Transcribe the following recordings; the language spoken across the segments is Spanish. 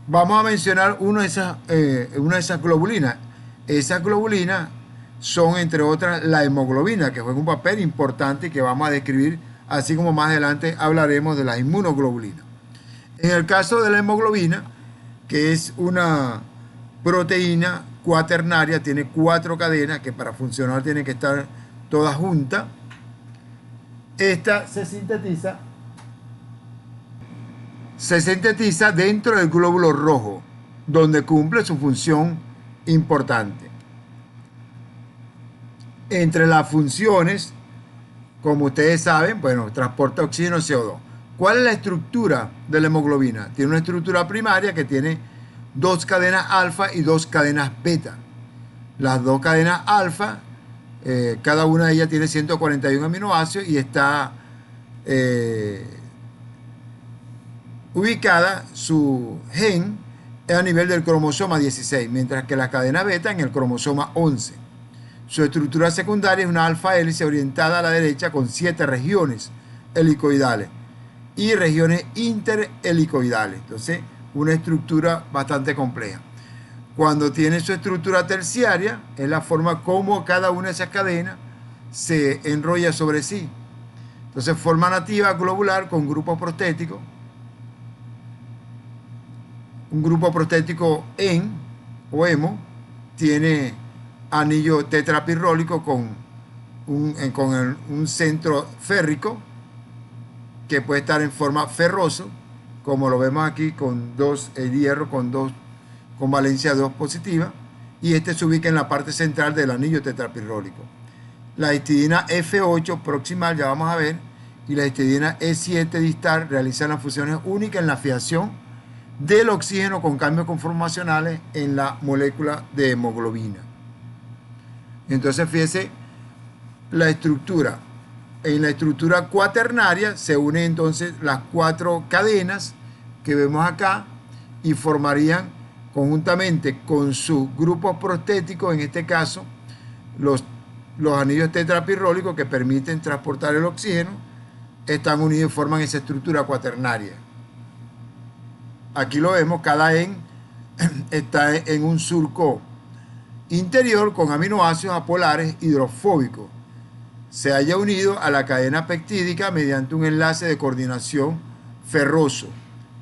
vamos a mencionar una de esas globulinas. Esas globulinas son, entre otras, la hemoglobina, que juega un papel importante y que vamos a describir, así como más adelante hablaremos de las inmunoglobulinas. En el caso de la hemoglobina, que es una proteína cuaternaria, tiene 4 cadenas que para funcionar tienen que estar todas juntas. Esta se sintetiza dentro del glóbulo rojo, donde cumple su función importante. Entre las funciones, como ustedes saben, bueno, transporta oxígeno y CO2. ¿Cuál es la estructura de la hemoglobina? Tiene una estructura primaria que tiene 2 cadenas alfa y 2 cadenas beta. Las 2 cadenas alfa, cada una de ellas tiene 141 aminoácidos y está ubicada su gen a nivel del cromosoma 16, mientras que la cadena beta en el cromosoma 11. Su estructura secundaria es una alfa hélice orientada a la derecha con 7 regiones helicoidales y regiones interhelicoidales. Entonces, una estructura bastante compleja. Cuando tiene su estructura terciaria, es la forma como cada una de esas cadenas se enrolla sobre sí. Entonces, forma nativa globular con grupo prostético. Un grupo prostético en o hemo tiene anillo tetrapirrólico con un centro férrico que puede estar en forma ferroso, como lo vemos aquí con el hierro con valencia 2 positiva, y este se ubica en la parte central del anillo tetrapirrólico. La histidina F8 proximal, ya vamos a ver, y la histidina E7 distal realizan las funciones únicas en la fijación del oxígeno con cambios conformacionales en la molécula de hemoglobina. Entonces, fíjese la estructura. En la estructura cuaternaria se unen entonces las 4 cadenas que vemos acá y formarían conjuntamente con sus grupos prostéticos, en este caso, los anillos tetrapirrólicos que permiten transportar el oxígeno, están unidos y forman esa estructura cuaternaria. Aquí lo vemos, cada en está en un surco interior con aminoácidos apolares hidrofóbicos. Se haya unido a la cadena peptídica mediante un enlace de coordinación ferroso.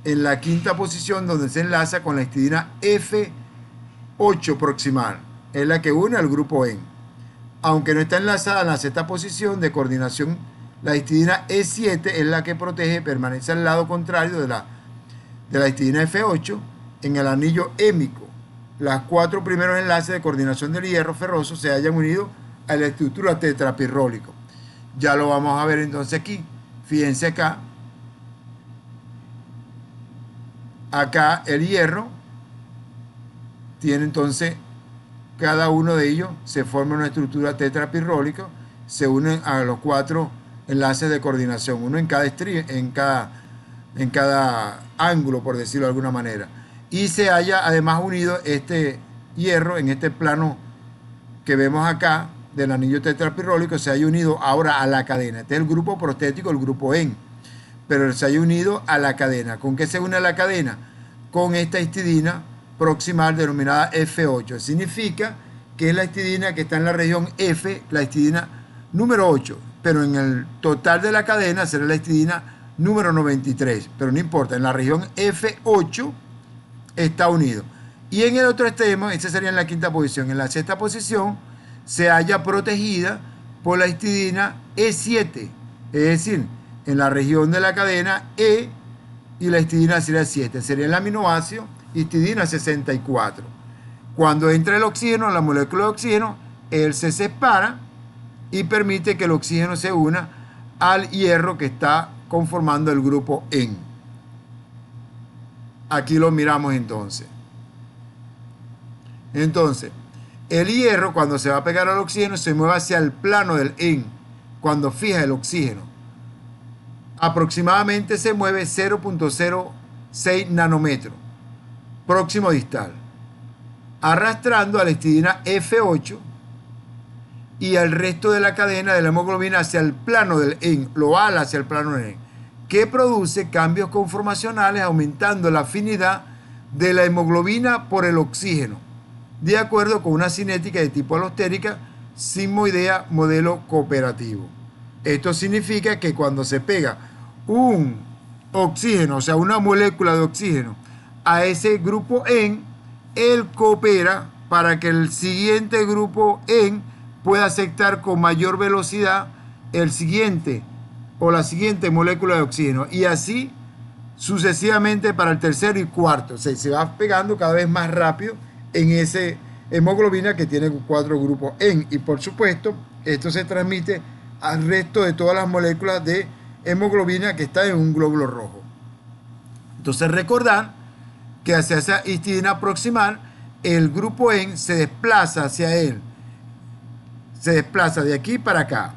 En la quinta posición, donde se enlaza con la histidina F8 proximal, es la que une al grupo N. Aunque no está enlazada en la sexta posición de coordinación, la histidina E7 es la que protege, permanece al lado contrario de la histidina F8 en el anillo hémico. Las 4 primeros enlaces de coordinación del hierro ferroso se hayan unido a la estructura tetrapirrólico. Ya lo vamos a ver entonces aquí. Fíjense acá. Acá el hierro tiene entonces, cada uno de ellos se forma una estructura tetrapirrólica, se unen a los 4 enlaces de coordinación, uno en cada ángulo, por decirlo de alguna manera. Y se haya además unido este hierro en este plano que vemos acá del anillo tetrapirrólico, se haya unido ahora a la cadena. Este es el grupo prostético, el grupo N, pero se haya unido a la cadena. ¿Con qué se une a la cadena? Con esta histidina proximal denominada F8. Significa que es la histidina que está en la región F, la histidina número 8, pero en el total de la cadena será la histidina número 93, pero no importa, en la región F8 está unido. Y en el otro extremo, esta sería en la quinta posición, en la sexta posición se halla protegida por la histidina E7, es decir, en la región de la cadena E y la histidina sería 7, sería el aminoácido histidina 64. Cuando entra el oxígeno, la molécula de oxígeno, él se separa y permite que el oxígeno se una al hierro que está conformando el grupo N. Aquí lo miramos entonces. Entonces, el hierro cuando se va a pegar al oxígeno se mueve hacia el plano del N, cuando fija el oxígeno. Aproximadamente se mueve 0.06 nanómetros, próximo distal, arrastrando a la histidina F8 y al resto de la cadena de la hemoglobina hacia el plano del N, lo ala hacia el plano del N, que produce cambios conformacionales aumentando la afinidad de la hemoglobina por el oxígeno, de acuerdo con una cinética de tipo alostérica sigmoidea modelo cooperativo. Esto significa que cuando se pega un oxígeno, o sea, una molécula de oxígeno, a ese grupo en, él coopera para que el siguiente grupo en pueda aceptar con mayor velocidad el siguiente o la siguiente molécula de oxígeno, y así sucesivamente para el tercero y cuarto. O sea, se va pegando cada vez más rápido en ese hemoglobina que tiene 4 grupos en, y por supuesto esto se transmite al resto de todas las moléculas de hemoglobina que están en un glóbulo rojo. Entonces recordar que hacia esa histidina proximal el grupo en se desplaza hacia él, se desplaza de aquí para acá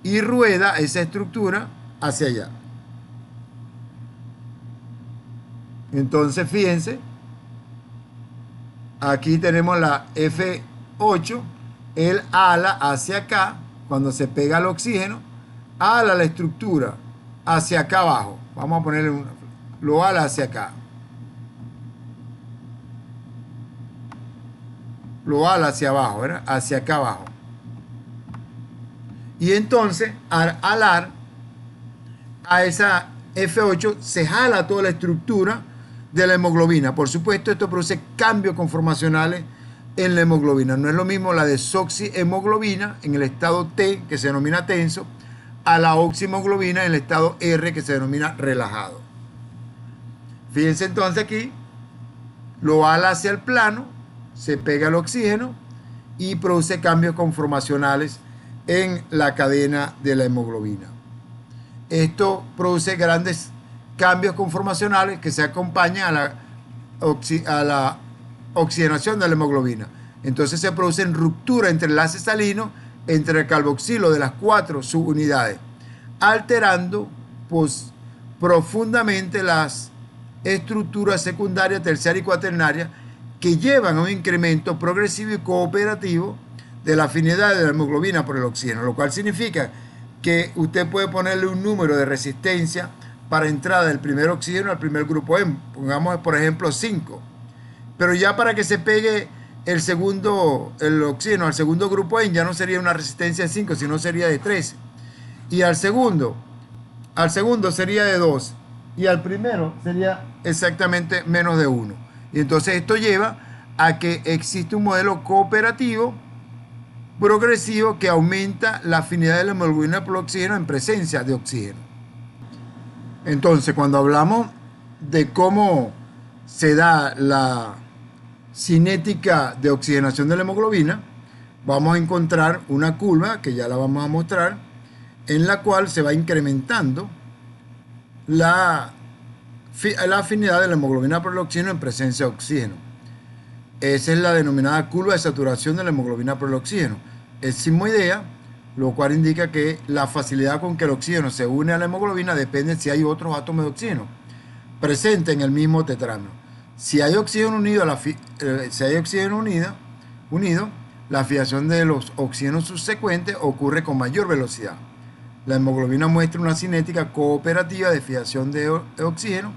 y rueda esa estructura hacia allá. Entonces fíjense, aquí tenemos la F8, él ala hacia acá, cuando se pega al oxígeno, ala la estructura hacia acá abajo. Vamos a ponerle lo ala hacia acá. Lo ala hacia abajo, ¿verdad? Hacia acá abajo. Y entonces, al alar a esa F8, se jala toda la estructura de la hemoglobina. Por supuesto, esto produce cambios conformacionales en la hemoglobina. No es lo mismo la desoxihemoglobina en el estado T, que se denomina tenso, a la oxihemoglobina en el estado R, que se denomina relajado. Fíjense entonces aquí, lo ala hacia el plano, se pega al oxígeno y produce cambios conformacionales en la cadena de la hemoglobina. Esto produce grandes cambios conformacionales que se acompañan a la oxigenación de la hemoglobina. Entonces se producen rupturas entre enlaces salinos entre el carboxilo de las 4 subunidades, alterando profundamente las estructuras secundarias, terciarias y cuaternarias, que llevan a un incremento progresivo y cooperativo de la afinidad de la hemoglobina por el oxígeno, lo cual significa que usted puede ponerle un número de resistencia para entrada del primer oxígeno al primer grupo M, pongamos por ejemplo 5, pero ya para que se pegue el oxígeno al segundo grupo N ya no sería una resistencia de 5, sino sería de 13, y al segundo sería de 2, y al primero sería exactamente menos de 1. Y entonces esto lleva a que existe un modelo cooperativo progresivo que aumenta la afinidad de la hemoglobina por el oxígeno en presencia de oxígeno. Entonces, cuando hablamos de cómo se da la cinética de oxigenación de la hemoglobina, vamos a encontrar una curva, que ya la vamos a mostrar, en la cual se va incrementando la afinidad de la hemoglobina por el oxígeno en presencia de oxígeno. Esa es la denominada curva de saturación de la hemoglobina por el oxígeno. Es sigmoidea, lo cual indica que la facilidad con que el oxígeno se une a la hemoglobina depende si hay otros átomos de oxígeno presentes en el mismo tetrámero. Si hay oxígeno unido, la fijación de los oxígenos subsecuentes ocurre con mayor velocidad. La hemoglobina muestra una cinética cooperativa de fijación de oxígeno,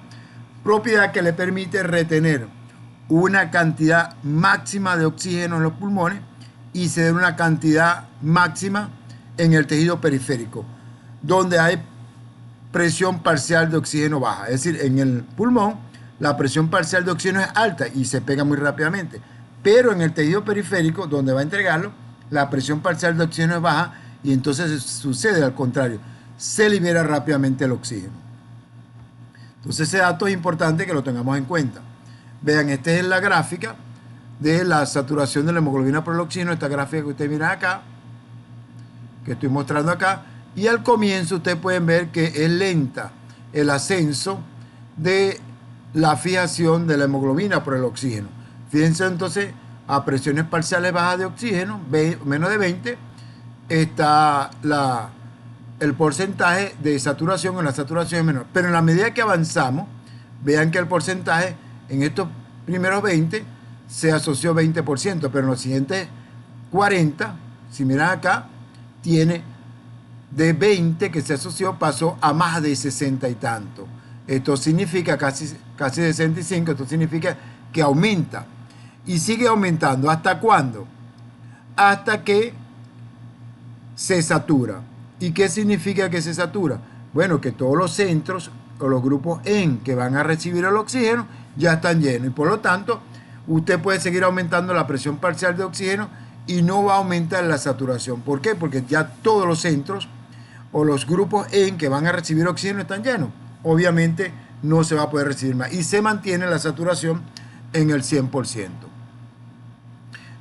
propiedad que le permite retener una cantidad máxima de oxígeno en los pulmones y ceder una cantidad máxima en el tejido periférico, donde hay presión parcial de oxígeno baja. Es decir, en el pulmón la presión parcial de oxígeno es alta y se pega muy rápidamente, pero en el tejido periférico, donde va a entregarlo, la presión parcial de oxígeno es baja y entonces sucede al contrario, se libera rápidamente el oxígeno. Entonces ese dato es importante que lo tengamos en cuenta. Vean, esta es la gráfica de la saturación de la hemoglobina por el oxígeno, esta gráfica que ustedes miran acá, que estoy mostrando acá, y al comienzo ustedes pueden ver que es lenta el ascenso de la fijación de la hemoglobina por el oxígeno. Fíjense entonces, a presiones parciales bajas de oxígeno, menos de 20, está el porcentaje de saturación, en la saturación es menor. Pero en la medida que avanzamos, vean que el porcentaje en estos primeros 20 se asoció 20%, pero en los siguientes 40, si miran acá, tiene de 20 que se asoció, pasó a más de 60 y tanto. Esto significa casi 65, esto significa que aumenta y sigue aumentando. ¿Hasta cuándo? Hasta que se satura. ¿Y qué significa que se satura? Bueno, que todos los centros o los grupos en que van a recibir el oxígeno ya están llenos y por lo tanto usted puede seguir aumentando la presión parcial de oxígeno y no va a aumentar la saturación. ¿Por qué? Porque ya todos los centros o los grupos en que van a recibir oxígeno están llenos. Obviamente no se va a poder recibir más y se mantiene la saturación en el 100%.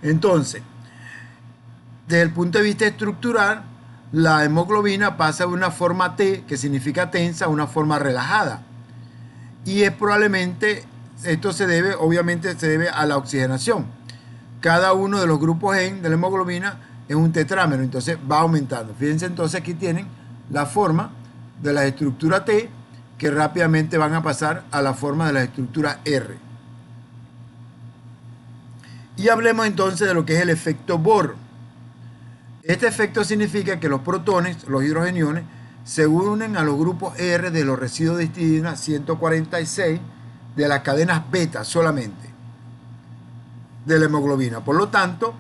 Entonces, desde el punto de vista estructural, la hemoglobina pasa de una forma T, que significa tensa, a una forma relajada. Y es probablemente, esto se debe, obviamente se debe a la oxigenación. Cada uno de los grupos en de la hemoglobina es un tetrámero, entonces va aumentando. Fíjense entonces aquí tienen la forma de la estructura T, que rápidamente van a pasar a la forma de la estructura R. Y hablemos entonces de lo que es el efecto Bohr. Este efecto significa que los protones, los hidrogeniones, se unen a los grupos R de los residuos de histidina 146 de las cadenas beta solamente de la hemoglobina. Por lo tanto,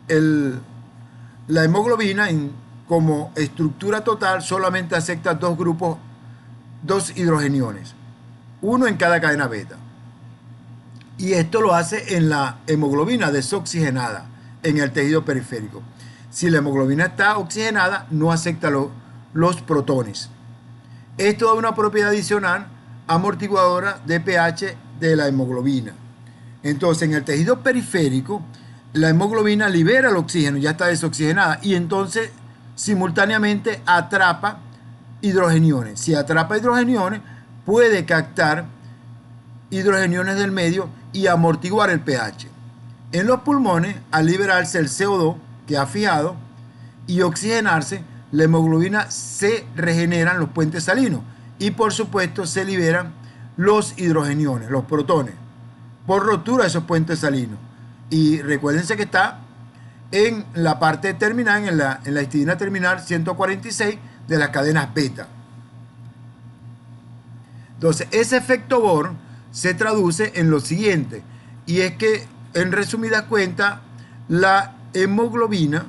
la hemoglobina como estructura total solamente acepta dos grupos, dos hidrogeniones, uno en cada cadena beta. Y esto lo hace en la hemoglobina desoxigenada, en el tejido periférico. Si la hemoglobina está oxigenada, no acepta los protones. Esto da una propiedad adicional amortiguadora de pH de la hemoglobina. Entonces, en el tejido periférico, la hemoglobina libera el oxígeno, ya está desoxigenada, y entonces simultáneamente atrapa hidrogeniones. Si atrapa hidrogeniones, puede captar hidrogeniones del medio y amortiguar el pH. En los pulmones, al liberarse el CO2 que ha fijado y oxigenarse, la hemoglobina se regeneran los puentes salinos y por supuesto se liberan los hidrogeniones, los protones, por rotura de esos puentes salinos. Y recuérdense que está en la parte terminal, en la histidina terminal 146 de las cadenas beta. Entonces, ese efecto Bohr se traduce en lo siguiente, y es que, en resumidas cuentas, la hemoglobina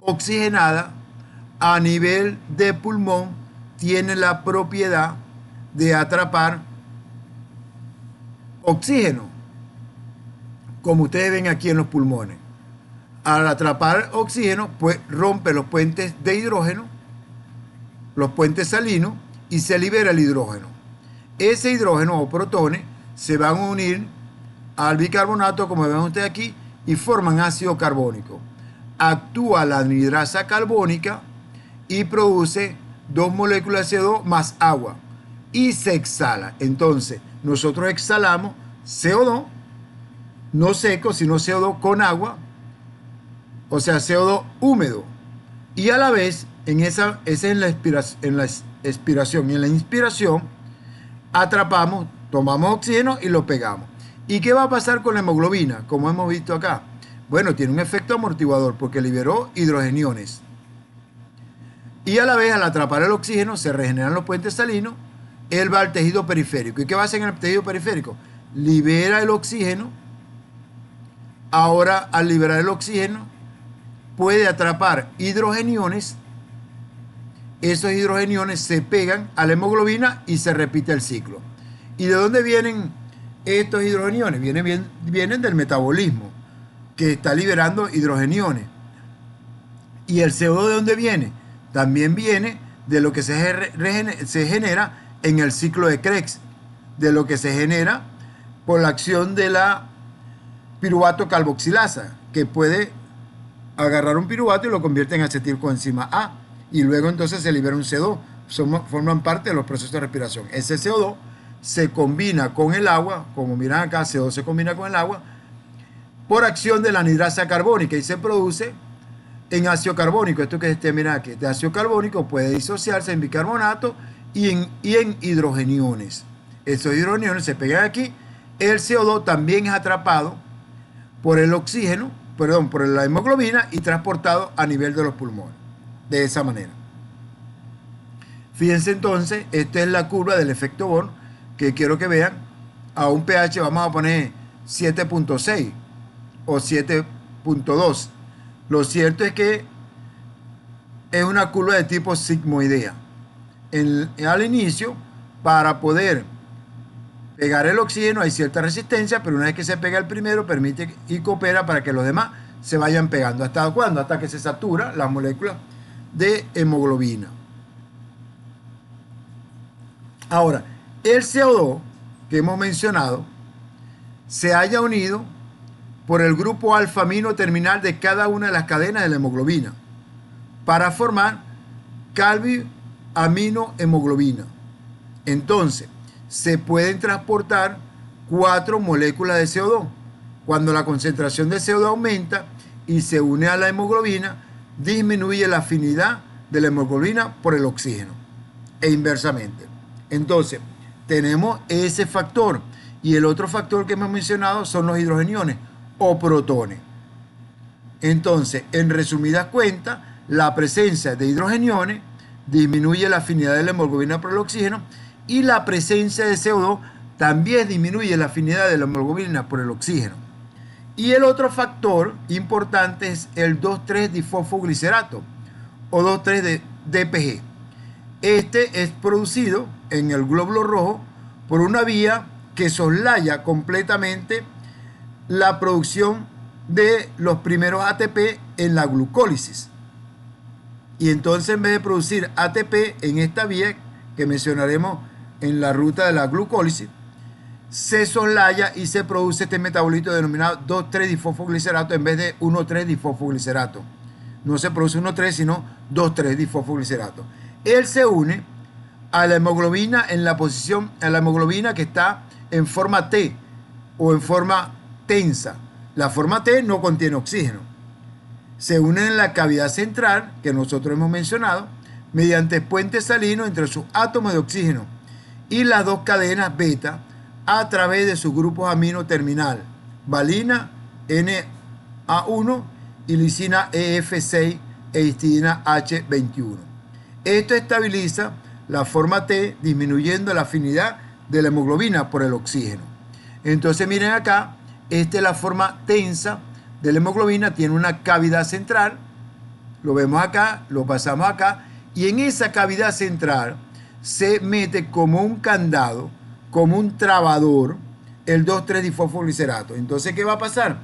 oxigenada a nivel de pulmón tiene la propiedad de atrapar oxígeno, como ustedes ven aquí en los pulmones. Al atrapar oxígeno, pues rompe los puentes de hidrógeno, los puentes salinos, y se libera el hidrógeno. Ese hidrógeno o protones se van a unir al bicarbonato, como ven ustedes aquí, y forman ácido carbónico. Actúa la anhidrasa carbónica y produce dos moléculas de CO2 más agua y se exhala. Entonces, nosotros exhalamos CO2, no seco, sino CO2 con agua, o sea, CO2 húmedo. Y a la vez, esa es en la expiración. Y en la inspiración, atrapamos, tomamos oxígeno y lo pegamos. ¿Y qué va a pasar con la hemoglobina? Como hemos visto acá. Bueno, tiene un efecto amortiguador porque liberó hidrogeniones. Y a la vez, al atrapar el oxígeno, se regeneran los puentes salinos. Él va al tejido periférico. ¿Y qué va a hacer en el tejido periférico? Libera el oxígeno. Ahora, al liberar el oxígeno, puede atrapar hidrogeniones. Esos hidrogeniones se pegan a la hemoglobina y se repite el ciclo. ¿Y de dónde vienen estos hidrogeniones? Vienen del metabolismo, que está liberando hidrogeniones. ¿Y el CO2 de dónde viene? También viene de lo que se genera en el ciclo de Krebs, de lo que se genera por la acción de la piruvato carboxilasa, que puede agarrar un piruvato y lo convierte en acetilcoenzima A, y luego entonces se libera un CO2. Forman parte de los procesos de respiración. Ese CO2 se combina con el agua, como miran acá, CO2 se combina con el agua por acción de la anhidrasa carbónica y se produce en ácido carbónico. Esto que miren aquí, de ácido carbónico puede disociarse en bicarbonato y en hidrogeniones. Esos hidrogeniones se pegan aquí. El CO2 también es atrapado por el oxígeno, por la hemoglobina y transportado a nivel de los pulmones. De esa manera. Fíjense entonces, esta es la curva del efecto Bohr que quiero que vean a un pH, vamos a poner 7.6 o 7.2. Lo cierto es que es una curva de tipo sigmoidea. Al inicio, para poder pegar el oxígeno hay cierta resistencia, pero una vez que se pega el primero, permite y coopera para que los demás se vayan pegando. ¿Hasta cuándo? Hasta que se satura las moléculas de hemoglobina. Ahora, el CO2 que hemos mencionado se haya unido por el grupo alfa-amino terminal de cada una de las cadenas de la hemoglobina para formar calvi-amino-hemoglobina. Entonces, se pueden transportar 4 moléculas de CO2. Cuando la concentración de CO2 aumenta y se une a la hemoglobina, disminuye la afinidad de la hemoglobina por el oxígeno e inversamente. Entonces, tenemos ese factor y el otro factor que hemos mencionado son los hidrogeniones o protones. Entonces, en resumidas cuentas, la presencia de hidrogeniones disminuye la afinidad de la hemoglobina por el oxígeno y la presencia de CO2 también disminuye la afinidad de la hemoglobina por el oxígeno. Y el otro factor importante es el 2,3-difosfoglicerato o 2,3-DPG. Este es producido en el glóbulo rojo por una vía que soslaya completamente la producción de los primeros ATP en la glucólisis. Y entonces, en vez de producir ATP en esta vía que mencionaremos en la ruta de la glucólisis, se soslaya y se produce este metabolito denominado 2,3-difosfoglicerato en vez de 1,3-difosfoglicerato. No se produce 1,3 sino 2,3-difosfoglicerato. Él se une a la hemoglobina en la posición, a la hemoglobina que está en forma T o en forma tensa. La forma T no contiene oxígeno. Se une en la cavidad central que nosotros hemos mencionado mediante puente salino entre sus átomos de oxígeno y las dos cadenas beta a través de sus grupos amino terminal, valina NA1 y lisina EF6 e histidina H21. Esto estabiliza la forma T disminuyendo la afinidad de la hemoglobina por el oxígeno. Entonces miren acá, esta es la forma tensa de la hemoglobina, tiene una cavidad central, lo vemos acá, lo pasamos acá, y en esa cavidad central se mete como un candado, como un trabador, el 2,3-difosfoglicerato. Entonces, ¿qué va a pasar?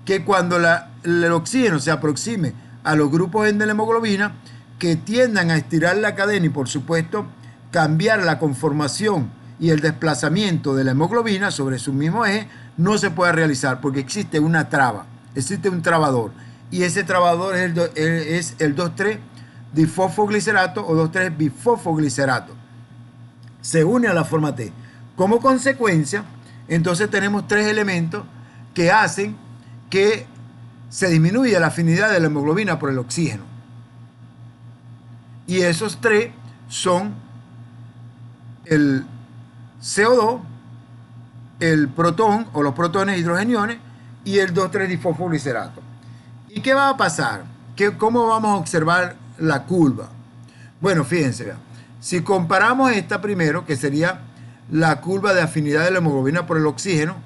Que cuando el oxígeno se aproxime a los grupos de la hemoglobina, que tiendan a estirar la cadena y, por supuesto, cambiar la conformación y el desplazamiento de la hemoglobina sobre su mismo eje, no se puede realizar porque existe una traba, existe un trabador. Y ese trabador es el 2,3-difosfoglicerato o 2,3-bifosfoglicerato. Se une a la forma T. Como consecuencia, entonces tenemos 3 elementos que hacen que se disminuya la afinidad de la hemoglobina por el oxígeno. Y esos 3 son el CO2, el protón o los protones hidrogeniones y el 2,3-difosfoglicerato. ¿Y qué va a pasar? ¿Cómo vamos a observar la curva? Bueno, fíjense, vean. Si comparamos esta primero, que sería la curva de afinidad de la hemoglobina por el oxígeno,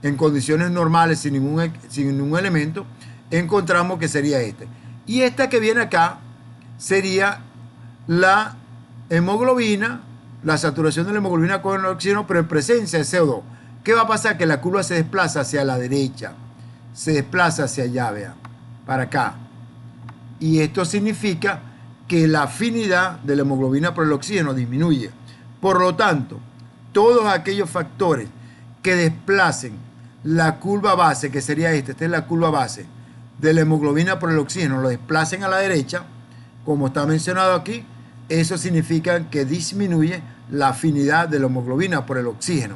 en condiciones normales, sin ningún elemento, encontramos que sería este. Y esta que viene acá sería la hemoglobina, la saturación de la hemoglobina con el oxígeno, pero en presencia de CO2. ¿Qué va a pasar? Que la curva se desplaza hacia la derecha, se desplaza hacia allá, vean, para acá. Y esto significa que la afinidad de la hemoglobina por el oxígeno disminuye. Por lo tanto, todos aquellos factores que desplacen la curva base, que sería esta es la curva base de la hemoglobina por el oxígeno, lo desplacen a la derecha, como está mencionado aquí, eso significa que disminuye la afinidad de la hemoglobina por el oxígeno.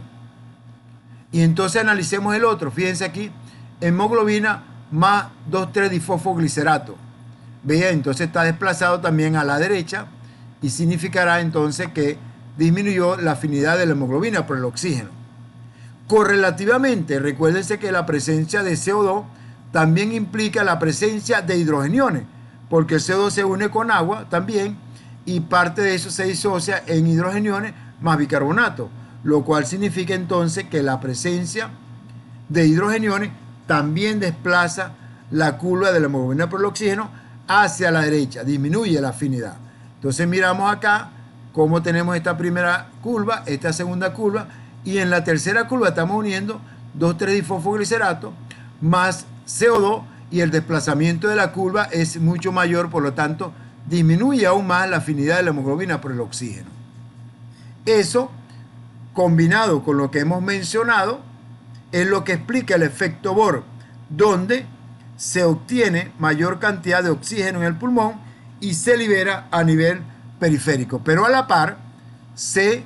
Y entonces analicemos el otro. Fíjense aquí, hemoglobina más 2,3-difosfoglicerato. Vean, entonces está desplazado también a la derecha y significará entonces que disminuyó la afinidad de la hemoglobina por el oxígeno. Correlativamente, recuérdense que la presencia de CO2 también implica la presencia de hidrogeniones, porque el CO2 se une con agua también y parte de eso se disocia en hidrogeniones más bicarbonato, lo cual significa entonces que la presencia de hidrogeniones también desplaza la curva de la hemoglobina por el oxígeno hacia la derecha, disminuye la afinidad. Entonces miramos acá cómo tenemos esta primera curva, esta segunda curva, y en la tercera curva estamos uniendo 2,3-difosfoglicerato más CO2 y el desplazamiento de la curva es mucho mayor, por lo tanto disminuye aún más la afinidad de la hemoglobina por el oxígeno. Eso, combinado con lo que hemos mencionado, es lo que explica el efecto Bohr, donde se obtiene mayor cantidad de oxígeno en el pulmón y se libera a nivel periférico, pero a la par se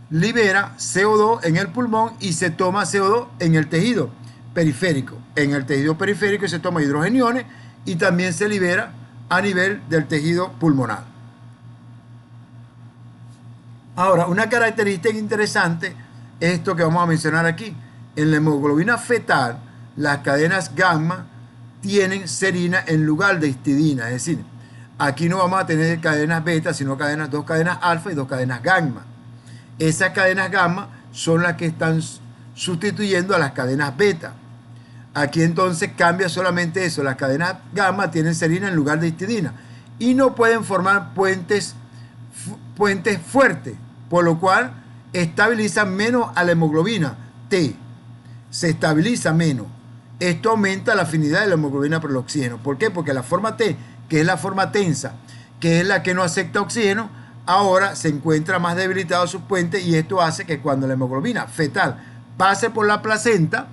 libera CO2 en el pulmón y se toma CO2 en el tejido periférico. En el tejido periférico se toma hidrogeniones y también se libera a nivel del tejido pulmonar. Ahora, una característica interesante es esto que vamos a mencionar aquí. En la hemoglobina fetal, las cadenas gamma tienen serina en lugar de histidina, es decir, aquí no vamos a tener cadenas beta, sino dos cadenas alfa y dos cadenas gamma. Esas cadenas gamma son las que están sustituyendo a las cadenas beta. Aquí entonces cambia solamente eso, las cadenas gamma tienen serina en lugar de histidina y no pueden formar puentes fuertes, por lo cual estabilizan menos a la hemoglobina T, se estabiliza menos. Esto aumenta la afinidad de la hemoglobina por el oxígeno. ¿Por qué? Porque la forma T, que es la forma tensa, que es la que no acepta oxígeno, ahora se encuentra más debilitado sus puentes y esto hace que cuando la hemoglobina fetal pase por la placenta,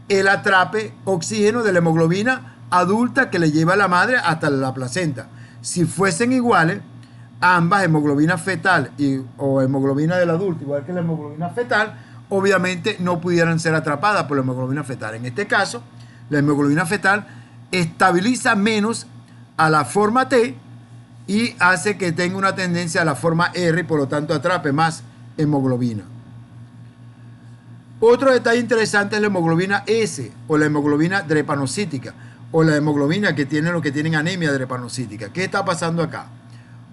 él atrape oxígeno de la hemoglobina adulta que le lleva a la madre hasta la placenta. Si fuesen iguales, ambas, hemoglobina fetal o hemoglobina del adulto, igual que la hemoglobina fetal, obviamente no pudieran ser atrapadas por la hemoglobina fetal. En este caso, la hemoglobina fetal estabiliza menos a la forma T y hace que tenga una tendencia a la forma R y por lo tanto atrape más hemoglobina. Otro detalle interesante es la hemoglobina S o la hemoglobina drepanocítica o la hemoglobina que tienen los que tienen anemia drepanocítica. ¿Qué está pasando acá?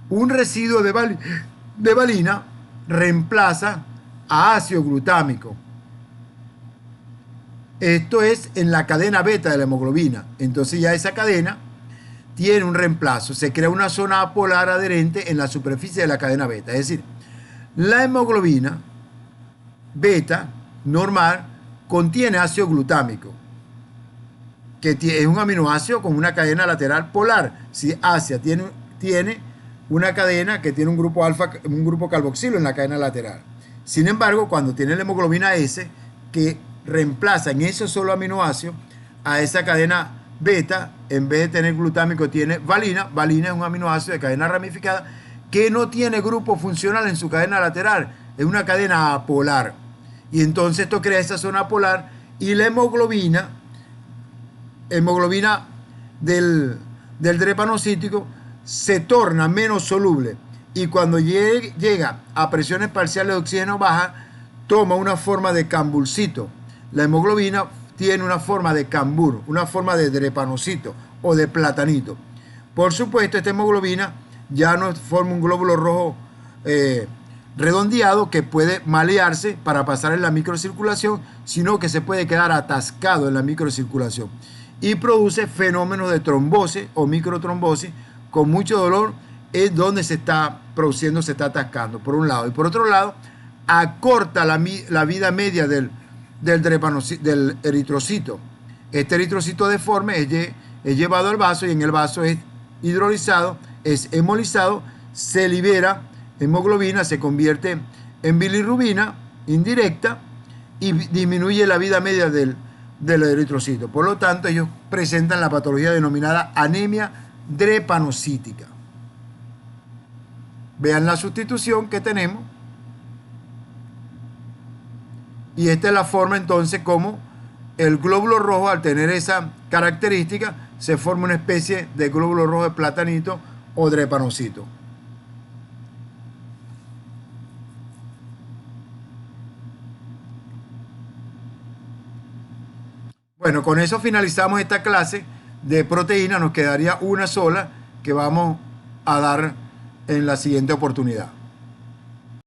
Un residuo de valina reemplaza a ácido glutámico. Esto es en la cadena beta de la hemoglobina. Entonces ya esa cadena tiene un reemplazo. Se crea una zona apolar adherente en la superficie de la cadena beta. Es decir, la hemoglobina beta normal contiene ácido glutámico, que es un aminoácido con una cadena lateral polar. Si Asia tiene una cadena que tiene un grupo alfa, un grupo carboxilo en la cadena lateral. Sin embargo, cuando tiene la hemoglobina S, que reemplaza en ese solo aminoácido a esa cadena beta, en vez de tener glutámico tiene valina. Valina es un aminoácido de cadena ramificada que no tiene grupo funcional en su cadena lateral, es una cadena apolar. Y entonces esto crea esa zona polar y la hemoglobina del drepanocítico se torna menos soluble y cuando llega a presiones parciales de oxígeno baja toma una forma de cambulcito. La hemoglobina tiene una forma de cambur, una forma de drepanocito o de platanito. Por supuesto, esta hemoglobina ya no forma un glóbulo rojo redondeado que puede malearse para pasar en la microcirculación, sino que se puede quedar atascado en la microcirculación y produce fenómenos de trombosis o microtrombosis con mucho dolor, es donde se está produciendo, se está atascando, por un lado. Y por otro lado, acorta la vida media del eritrocito. Este eritrocito deforme es llevado al vaso y en el vaso es hidrolizado, es hemolizado, se libera hemoglobina, se convierte en bilirrubina indirecta y disminuye la vida media del eritrocito. Por lo tanto, ellos presentan la patología denominada anemia drepanocítica. Vean la sustitución que tenemos. Y esta es la forma entonces como el glóbulo rojo, al tener esa característica, se forma una especie de glóbulo rojo de platanito o drepanocito. Bueno, con eso finalizamos esta clase de proteína. Nos quedaría una sola que vamos a dar en la siguiente oportunidad.